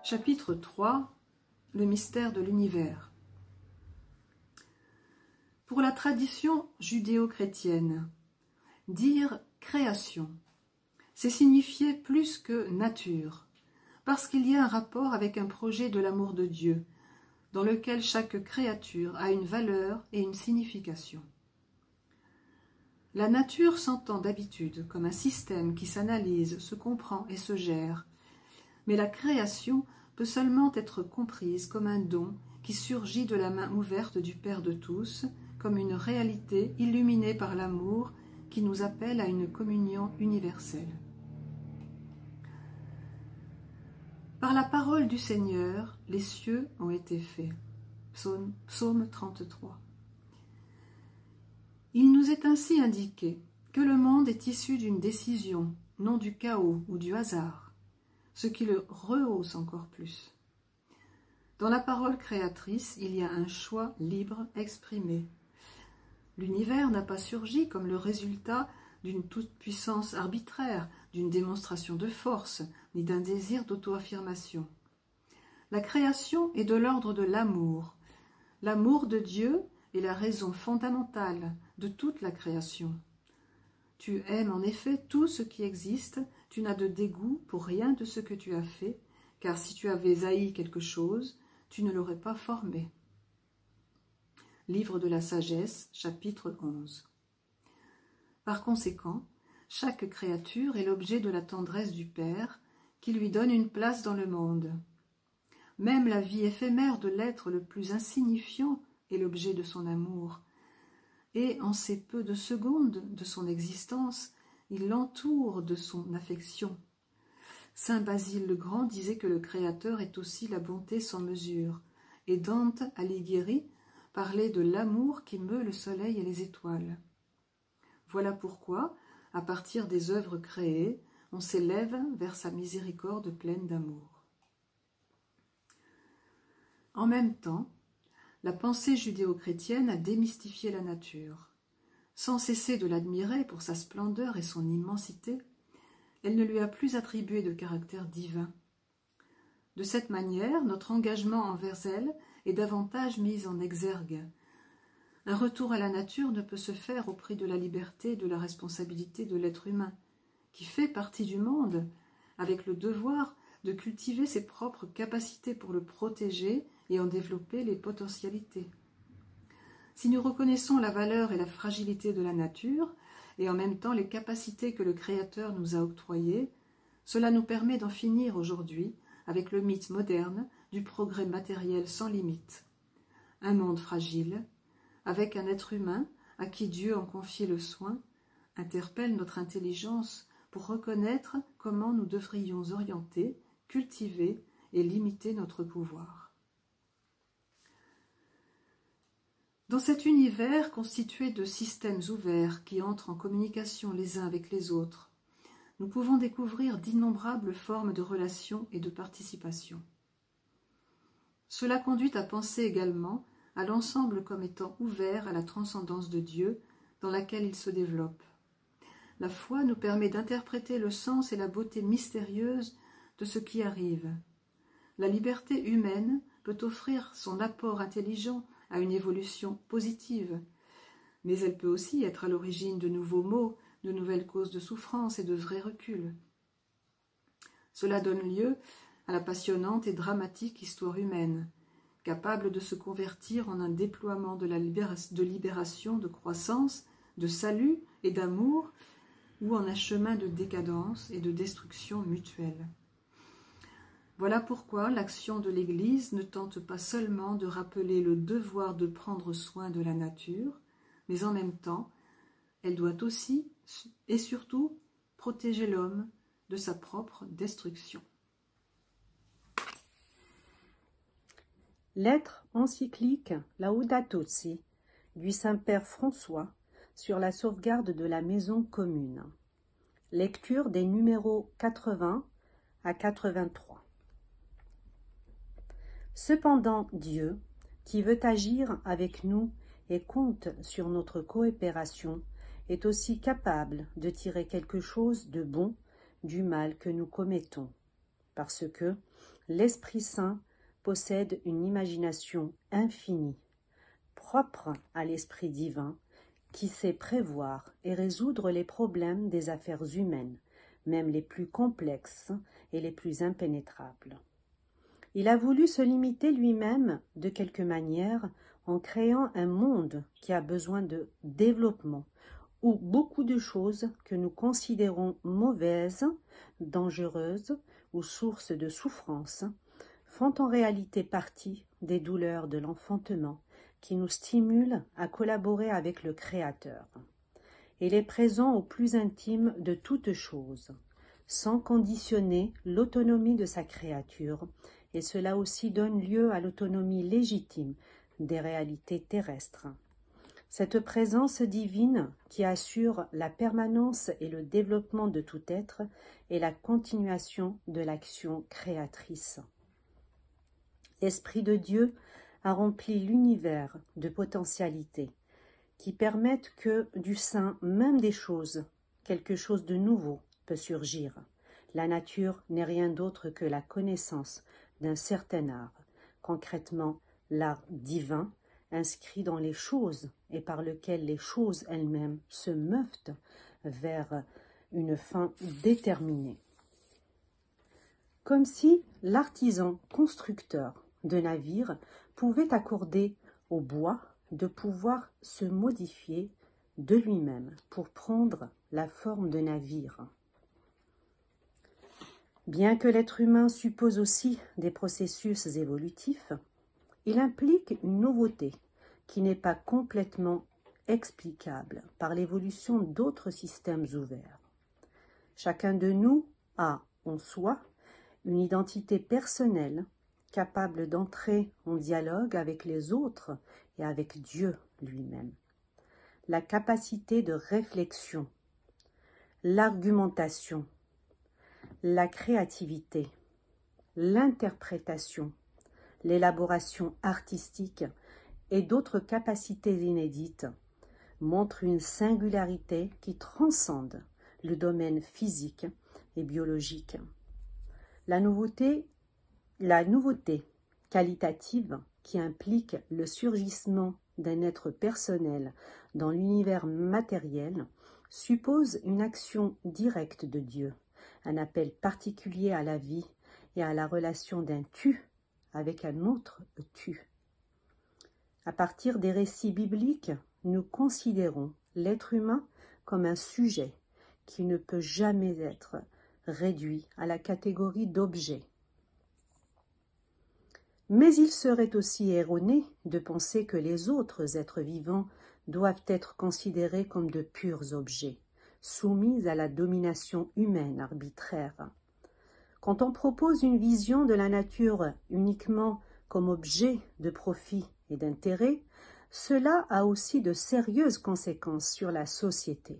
Chapitre 3. Le mystère de l'univers. Pour la tradition judéo-chrétienne, dire création, c'est signifier plus que nature, parce qu'il y a un rapport avec un projet de l'amour de Dieu, dans lequel chaque créature a une valeur et une signification. La nature s'entend d'habitude comme un système qui s'analyse, se comprend et se gère, mais la création peut seulement être comprise comme un don qui surgit de la main ouverte du Père de tous, comme une réalité illuminée par l'amour qui nous appelle à une communion universelle. Par la parole du Seigneur, les cieux ont été faits. Psaume 33. Il nous est ainsi indiqué que le monde est issu d'une décision, non du chaos ou du hasard, ce qui le rehausse encore plus. Dans la parole créatrice, il y a un choix libre exprimé. L'univers n'a pas surgi comme le résultat d'une toute-puissance arbitraire, d'une démonstration de force, ni d'un désir d'auto-affirmation. La création est de l'ordre de l'amour. L'amour de Dieu est la raison fondamentale de toute la création. Tu aimes en effet tout ce qui existe, tu n'as de dégoût pour rien de ce que tu as fait, car si tu avais haï quelque chose, tu ne l'aurais pas formé. Livre de la sagesse, chapitre 11. Par conséquent, chaque créature est l'objet de la tendresse du Père, qui lui donne une place dans le monde. Même la vie éphémère de l'être le plus insignifiant est l'objet de son amour, et en ces peu de secondes de son existence, il l'entoure de son affection. Saint Basile le Grand disait que le Créateur est aussi la bonté sans mesure, et Dante Alighieri parlait de l'amour qui meut le soleil et les étoiles. Voilà pourquoi, à partir des œuvres créées, on s'élève vers sa miséricorde pleine d'amour. En même temps, la pensée judéo-chrétienne a démystifié la nature. Sans cesser de l'admirer pour sa splendeur et son immensité, elle ne lui a plus attribué de caractère divin. De cette manière, notre engagement envers elle est davantage mis en exergue. Un retour à la nature ne peut se faire au prix de la liberté et de la responsabilité de l'être humain, qui fait partie du monde, avec le devoir de cultiver ses propres capacités pour le protéger et en développer les potentialités. Si nous reconnaissons la valeur et la fragilité de la nature, et en même temps les capacités que le Créateur nous a octroyées, cela nous permet d'en finir aujourd'hui avec le mythe moderne du progrès matériel sans limite. Un monde fragile, avec un être humain à qui Dieu en confie le soin, interpelle notre intelligence pour reconnaître comment nous devrions orienter, cultiver et limiter notre pouvoir. Dans cet univers constitué de systèmes ouverts qui entrent en communication les uns avec les autres, nous pouvons découvrir d'innombrables formes de relations et de participation. Cela conduit à penser également à l'ensemble comme étant ouvert à la transcendance de Dieu dans laquelle il se développe. La foi nous permet d'interpréter le sens et la beauté mystérieuse de ce qui arrive. La liberté humaine peut offrir son apport intelligent à une évolution positive, mais elle peut aussi être à l'origine de nouveaux maux, de nouvelles causes de souffrance et de vrais reculs. Cela donne lieu à la passionnante et dramatique histoire humaine, capable de se convertir en un déploiement de libération, de croissance, de salut et d'amour, ou en un chemin de décadence et de destruction mutuelle. Voilà pourquoi l'action de l'Église ne tente pas seulement de rappeler le devoir de prendre soin de la nature, mais en même temps, elle doit aussi et surtout protéger l'homme de sa propre destruction. Lettre encyclique Laudato Si du Saint-Père François sur la sauvegarde de la maison commune. Lecture des numéros 80 à 83. Cependant Dieu, qui veut agir avec nous et compte sur notre coopération, est aussi capable de tirer quelque chose de bon du mal que nous commettons. parce que l'Esprit Saint possède une imagination infinie, propre à l'Esprit divin, qui sait prévoir et résoudre les problèmes des affaires humaines, même les plus complexes et les plus impénétrables. Il a voulu se limiter lui-même, de quelque manière, en créant un monde qui a besoin de développement, où beaucoup de choses que nous considérons mauvaises, dangereuses ou sources de souffrance font en réalité partie des douleurs de l'enfantement qui nous stimulent à collaborer avec le Créateur. Il est présent au plus intime de toutes choses, sans conditionner l'autonomie de sa créature, et cela aussi donne lieu à l'autonomie légitime des réalités terrestres. Cette présence divine qui assure la permanence et le développement de tout être est la continuation de l'action créatrice. L'Esprit de Dieu a rempli l'univers de potentialités qui permettent que du sein même des choses, quelque chose de nouveau peut surgir. La nature n'est rien d'autre que la connaissance d'un certain art, concrètement l'art divin, inscrit dans les choses et par lequel les choses elles-mêmes se meuvent vers une fin déterminée. Comme si l'artisan constructeur de navires pouvait accorder au bois de pouvoir se modifier de lui-même pour prendre la forme de navire. Bien que l'être humain suppose aussi des processus évolutifs, il implique une nouveauté qui n'est pas complètement explicable par l'évolution d'autres systèmes ouverts. Chacun de nous a en soi une identité personnelle capable d'entrer en dialogue avec les autres et avec Dieu lui-même. La capacité de réflexion, l'argumentation, la créativité, l'interprétation, l'élaboration artistique et d'autres capacités inédites montrent une singularité qui transcende le domaine physique et biologique. La nouveauté qualitative qui implique le surgissement d'un être personnel dans l'univers matériel suppose une action directe de Dieu, un appel particulier à la vie et à la relation d'un tu avec un autre tu. À partir des récits bibliques, nous considérons l'être humain comme un sujet qui ne peut jamais être réduit à la catégorie d'objet. Mais il serait aussi erroné de penser que les autres êtres vivants doivent être considérés comme de purs objets, soumis à la domination humaine arbitraire. Quand on propose une vision de la nature uniquement comme objet de profit et d'intérêt, cela a aussi de sérieuses conséquences sur la société.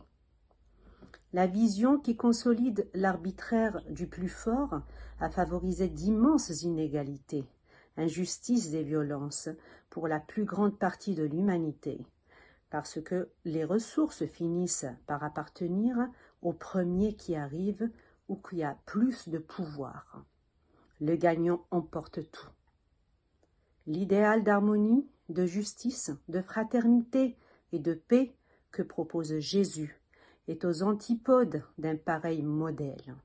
La vision qui consolide l'arbitraire du plus fort a favorisé d'immenses inégalités, injustices et violences pour la plus grande partie de l'humanité, parce que les ressources finissent par appartenir au premier qui arrive ou qui a plus de pouvoir. Le gagnant emporte tout. L'idéal d'harmonie, de justice, de fraternité et de paix que propose Jésus est aux antipodes d'un pareil modèle.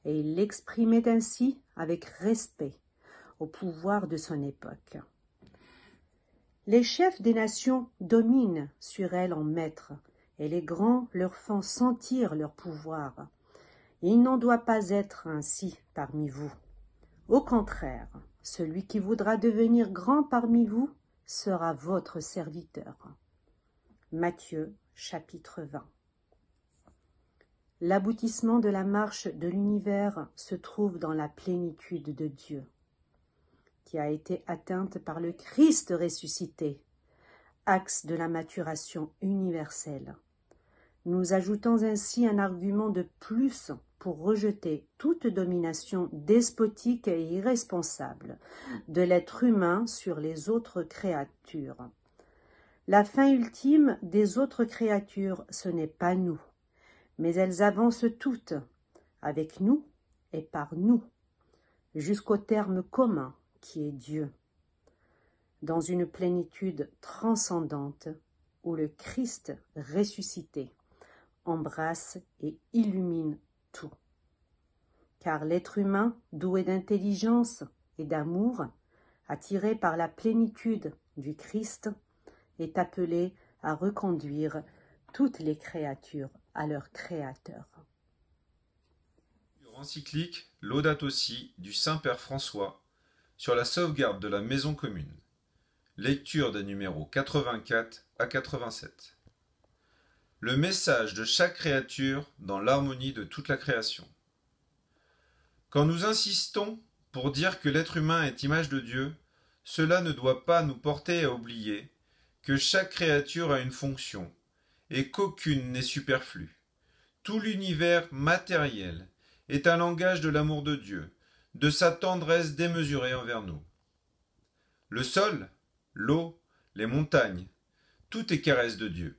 Et il l'exprimait ainsi avec respect au pouvoir de son époque. Les chefs des nations dominent sur elles en maîtres, et les grands leur font sentir leur pouvoir. Il n'en doit pas être ainsi parmi vous. Au contraire, celui qui voudra devenir grand parmi vous sera votre serviteur. Matthieu, chapitre 20. L'aboutissement de la marche de l'univers se trouve dans la plénitude de Dieu, qui a été atteinte par le Christ ressuscité, axe de la maturation universelle. Nous ajoutons ainsi un argument de plus pour rejeter toute domination despotique et irresponsable de l'être humain sur les autres créatures. La fin ultime des autres créatures, ce n'est pas nous, mais elles avancent toutes, avec nous et par nous. jusqu'au terme commun qui est Dieu, dans une plénitude transcendante où le Christ ressuscité embrasse et illumine tout. Car l'être humain, doué d'intelligence et d'amour, attiré par la plénitude du Christ, est appelé à reconduire toutes les créatures à leur Créateur. Encyclique Laudato Si du Saint-Père François sur la sauvegarde de la maison commune. Lecture des numéros 84 à 87. Le message de chaque créature dans l'harmonie de toute la création. Quand nous insistons pour dire que l'être humain est image de Dieu, cela ne doit pas nous porter à oublier que chaque créature a une fonction et qu'aucune n'est superflue. Tout l'univers matériel est un langage de l'amour de Dieu, de sa tendresse démesurée envers nous. Le sol, l'eau, les montagnes, tout est caresse de Dieu.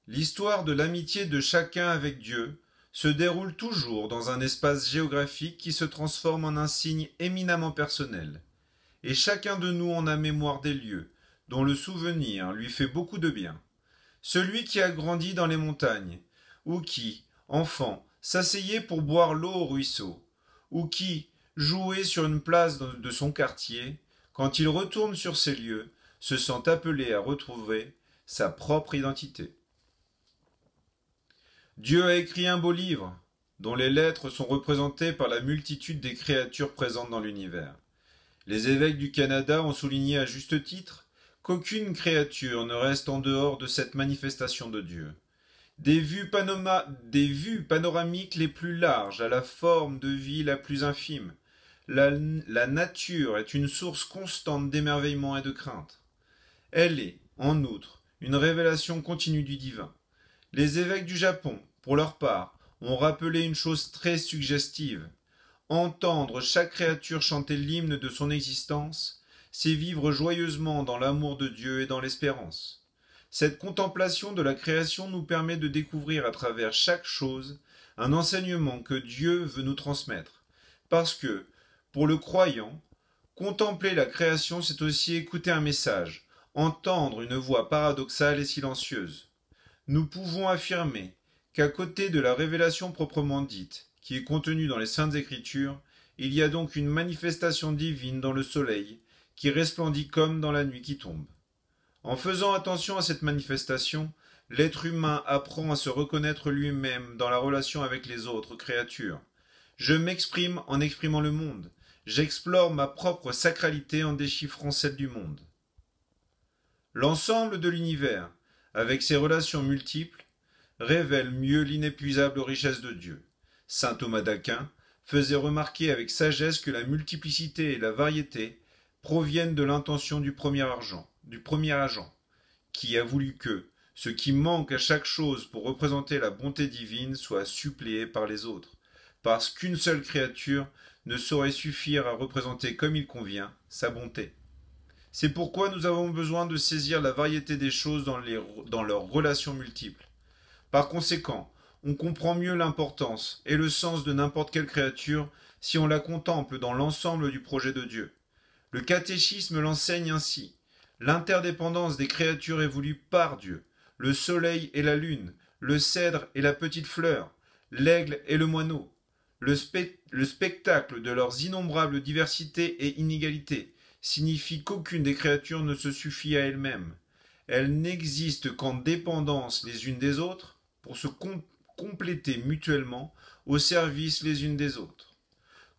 L'histoire de l'amitié de chacun avec Dieu se déroule toujours dans un espace géographique qui se transforme en un signe éminemment personnel, et chacun de nous en a mémoire des lieux, dont le souvenir lui fait beaucoup de bien. Celui qui a grandi dans les montagnes, ou qui, enfant, s'asseyait pour boire l'eau au ruisseau, ou qui, jouait sur une place de son quartier, quand il retourne sur ces lieux, se sent appelé à retrouver sa propre identité. Dieu a écrit un beau livre, dont les lettres sont représentées par la multitude des créatures présentes dans l'univers. Les évêques du Canada ont souligné à juste titre qu'aucune créature ne reste en dehors de cette manifestation de Dieu. Des vues panoramiques les plus larges à la forme de vie la plus infime. La nature est une source constante d'émerveillement et de crainte. Elle est, en outre, une révélation continue du divin. Les évêques du Japon, pour leur part, ont rappelé une chose très suggestive. Entendre chaque créature chanter l'hymne de son existence, c'est vivre joyeusement dans l'amour de Dieu et dans l'espérance. Cette contemplation de la création nous permet de découvrir à travers chaque chose un enseignement que Dieu veut nous transmettre. Parce que, pour le croyant, contempler la création, c'est aussi écouter un message, entendre une voix paradoxale et silencieuse. Nous pouvons affirmer qu'à côté de la révélation proprement dite, qui est contenue dans les Saintes Écritures, il y a donc une manifestation divine dans le soleil, qui resplendit comme dans la nuit qui tombe. En faisant attention à cette manifestation, l'être humain apprend à se reconnaître lui-même dans la relation avec les autres créatures. Je m'exprime en exprimant le monde. J'explore ma propre sacralité en déchiffrant celle du monde. L'ensemble de l'univers, avec ses relations multiples, révèle mieux l'inépuisable richesse de Dieu. Saint Thomas d'Aquin faisait remarquer avec sagesse que la multiplicité et la variété proviennent de l'intention du premier agent, qui a voulu que ce qui manque à chaque chose pour représenter la bonté divine soit suppléé par les autres, parce qu'une seule créature ne saurait suffire à représenter comme il convient sa bonté. C'est pourquoi nous avons besoin de saisir la variété des choses dans leurs relations multiples. Par conséquent, on comprend mieux l'importance et le sens de n'importe quelle créature si on la contemple dans l'ensemble du projet de Dieu. Le catéchisme l'enseigne ainsi. L'interdépendance des créatures est voulue par Dieu. Le soleil et la lune, le cèdre et la petite fleur, l'aigle et le moineau. Le spectacle de leurs innombrables diversités et inégalités signifie qu'aucune des créatures ne se suffit à elle-même. Elles n'existent qu'en dépendance les unes des autres pour se compléter mutuellement au service les unes des autres.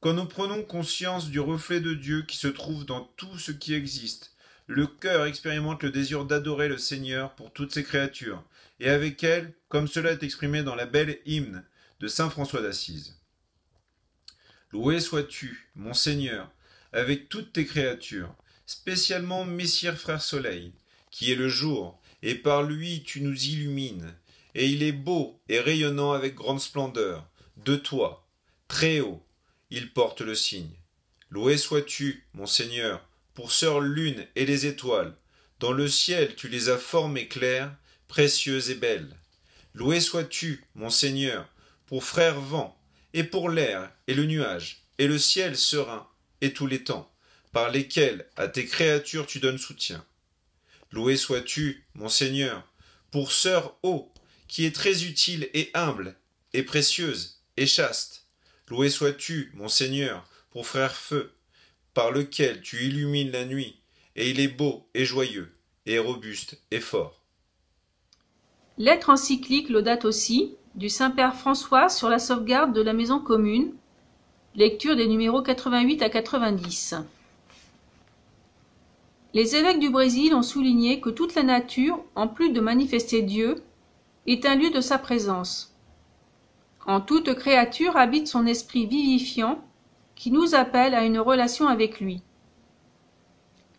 Quand nous prenons conscience du reflet de Dieu qui se trouve dans tout ce qui existe, le cœur expérimente le désir d'adorer le Seigneur pour toutes ses créatures, et avec elles, comme cela est exprimé dans la belle hymne de saint François d'Assise. Loué sois-tu, mon Seigneur, avec toutes tes créatures, spécialement Messire Frère Soleil, qui est le jour, et par lui tu nous illumines, et il est beau et rayonnant avec grande splendeur, de toi, très haut, il porte le signe. Loué sois-tu, mon Seigneur, pour sœur lune et les étoiles. Dans le ciel tu les as formées claires, précieuses et belles. Loué sois-tu, mon Seigneur, pour frère vent, et pour l'air et le nuage, et le ciel serein, et tous les temps, par lesquels à tes créatures tu donnes soutien. Loué sois-tu, mon Seigneur, pour sœur eau, qui est très utile et humble, et précieuse, et chaste. Loué sois-tu, mon Seigneur, pour frère feu, par lequel tu illumines la nuit, et il est beau et joyeux, et robuste et fort. Lettre encyclique Laudato Si du Saint-Père François sur la sauvegarde de la maison commune. Lecture des numéros 88 à 90. Les évêques du Brésil ont souligné que toute la nature, en plus de manifester Dieu, est un lieu de sa présence. En toute créature habite son esprit vivifiant qui nous appelle à une relation avec lui.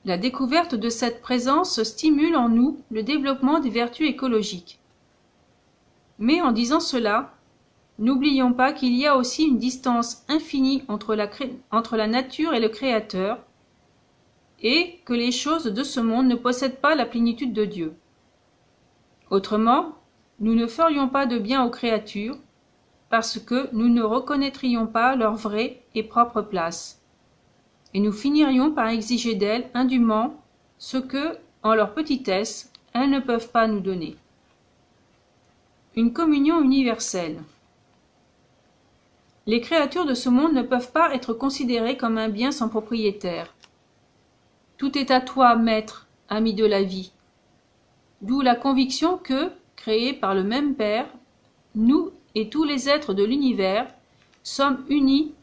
La découverte de cette présence stimule en nous le développement des vertus écologiques. Mais en disant cela, n'oublions pas qu'il y a aussi une distance infinie entre la nature et le Créateur, et que les choses de ce monde ne possèdent pas la plénitude de Dieu. Autrement, nous ne ferions pas de bien aux créatures, parce que nous ne reconnaîtrions pas leur vraie et propre place, et nous finirions par exiger d'elles indûment ce que, en leur petitesse, elles ne peuvent pas nous donner. Une communion universelle. Les créatures de ce monde ne peuvent pas être considérées comme un bien sans propriétaire. Tout est à toi, maître, ami de la vie. D'où la conviction que, créés par le même Père, nous et tous les êtres de l'univers sommes unis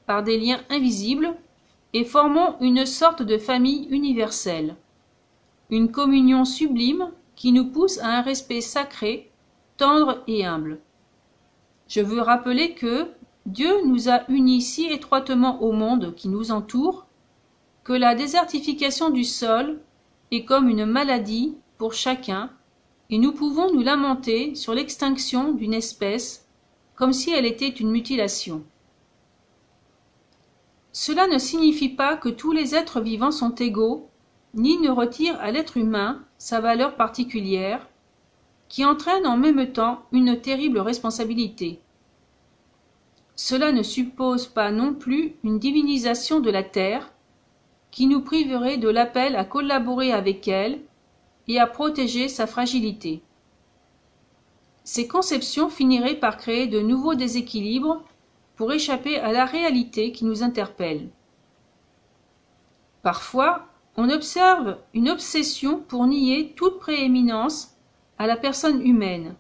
par des liens invisibles et formons une sorte de famille universelle, une communion sublime qui nous pousse à un respect sacré, tendre et humble. Je veux rappeler que Dieu nous a unis si étroitement au monde qui nous entoure que la désertification du sol est comme une maladie pour chacun, et nous pouvons nous lamenter sur l'extinction d'une espèce comme si elle était une mutilation. Cela ne signifie pas que tous les êtres vivants sont égaux, ni ne retire à l'être humain sa valeur particulière, qui entraîne en même temps une terrible responsabilité. Cela ne suppose pas non plus une divinisation de la terre, qui nous priverait de l'appel à collaborer avec elle et à protéger sa fragilité. Ces conceptions finiraient par créer de nouveaux déséquilibres pour échapper à la réalité qui nous interpelle. Parfois, on observe une obsession pour nier toute prééminence à la personne humaine,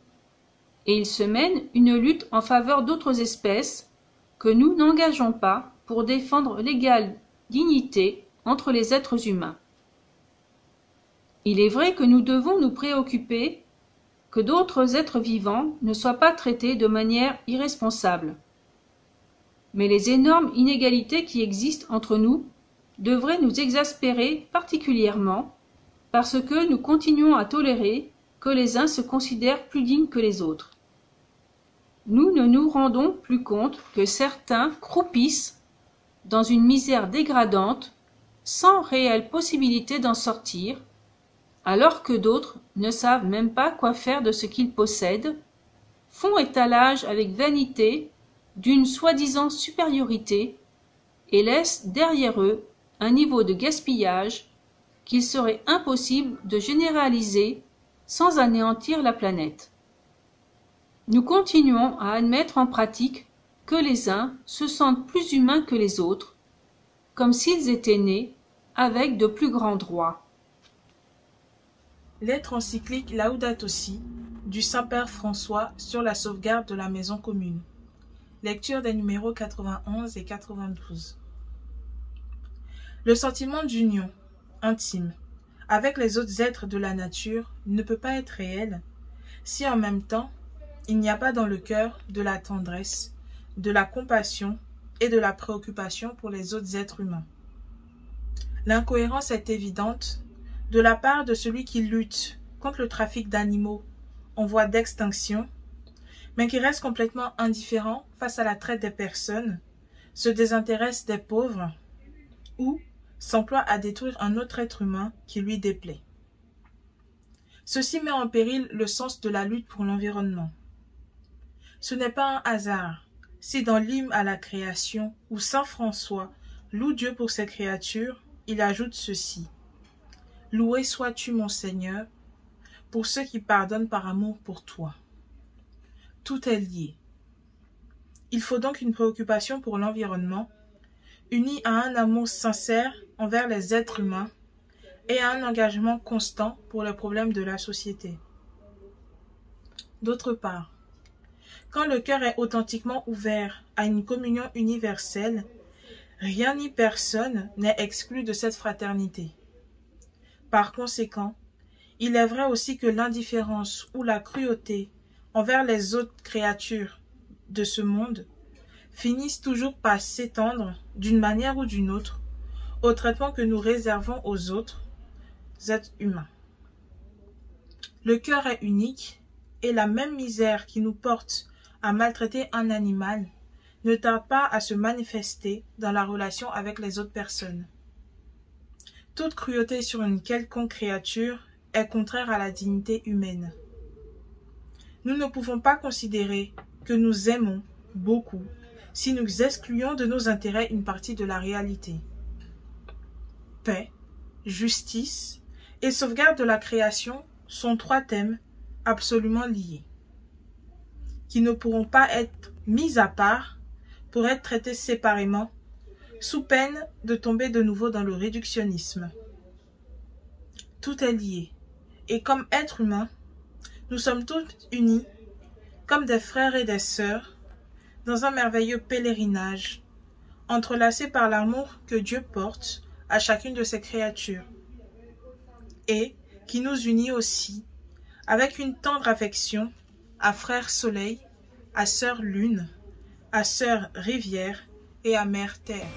et il se mène une lutte en faveur d'autres espèces que nous n'engageons pas pour défendre l'égale dignité entre les êtres humains. Il est vrai que nous devons nous préoccuper que d'autres êtres vivants ne soient pas traités de manière irresponsable. Mais les énormes inégalités qui existent entre nous devraient nous exaspérer particulièrement parce que nous continuons à tolérer que les uns se considèrent plus dignes que les autres. Nous ne nous rendons plus compte que certains croupissent dans une misère dégradante sans réelle possibilité d'en sortir, alors que d'autres ne savent même pas quoi faire de ce qu'ils possèdent, font étalage avec vanité d'une soi-disant supériorité et laissent derrière eux un niveau de gaspillage qu'il serait impossible de généraliser sans anéantir la planète. Nous continuons à admettre en pratique que les uns se sentent plus humains que les autres, comme s'ils étaient nés avec de plus grands droits. Lettre encyclique Laudato Si du Saint-Père François sur la sauvegarde de la maison commune. Lecture des numéros 91 et 92. Le sentiment d'union intime avec les autres êtres de la nature ne peut pas être réel si en même temps il n'y a pas dans le cœur de la tendresse, de la compassion et de la préoccupation pour les autres êtres humains. L'incohérence est évidente de la part de celui qui lutte contre le trafic d'animaux en voie d'extinction, mais qui reste complètement indifférent face à la traite des personnes, se désintéresse des pauvres ou s'emploie à détruire un autre être humain qui lui déplaît. Ceci met en péril le sens de la lutte pour l'environnement. Ce n'est pas un hasard si dans l'hymne à la création où saint François loue Dieu pour ses créatures, il ajoute ceci. Loué sois-tu, mon Seigneur, pour ceux qui pardonnent par amour pour toi. Tout est lié. Il faut donc une préoccupation pour l'environnement, unie à un amour sincère envers les êtres humains et à un engagement constant pour les problèmes de la société. D'autre part, quand le cœur est authentiquement ouvert à une communion universelle, rien ni personne n'est exclu de cette fraternité. Par conséquent, il est vrai aussi que l'indifférence ou la cruauté envers les autres créatures de ce monde finissent toujours par s'étendre d'une manière ou d'une autre au traitement que nous réservons aux autres êtres humains. Le cœur est unique et la même misère qui nous porte à maltraiter un animal ne tarde pas à se manifester dans la relation avec les autres personnes. Toute cruauté sur une quelconque créature est contraire à la dignité humaine. Nous ne pouvons pas considérer que nous aimons beaucoup si nous excluons de nos intérêts une partie de la réalité. Paix, justice et sauvegarde de la création sont trois thèmes absolument liés, qui ne pourront pas être mis à part pour être traités séparément, sous peine de tomber de nouveau dans le réductionnisme. Tout est lié, et comme êtres humains, nous sommes tous unis, comme des frères et des sœurs, dans un merveilleux pèlerinage, entrelacés par l'amour que Dieu porte à chacune de ses créatures, et qui nous unit aussi, avec une tendre affection, à Frère Soleil, à Sœur Lune, à Sœur Rivière et à Mère Terre.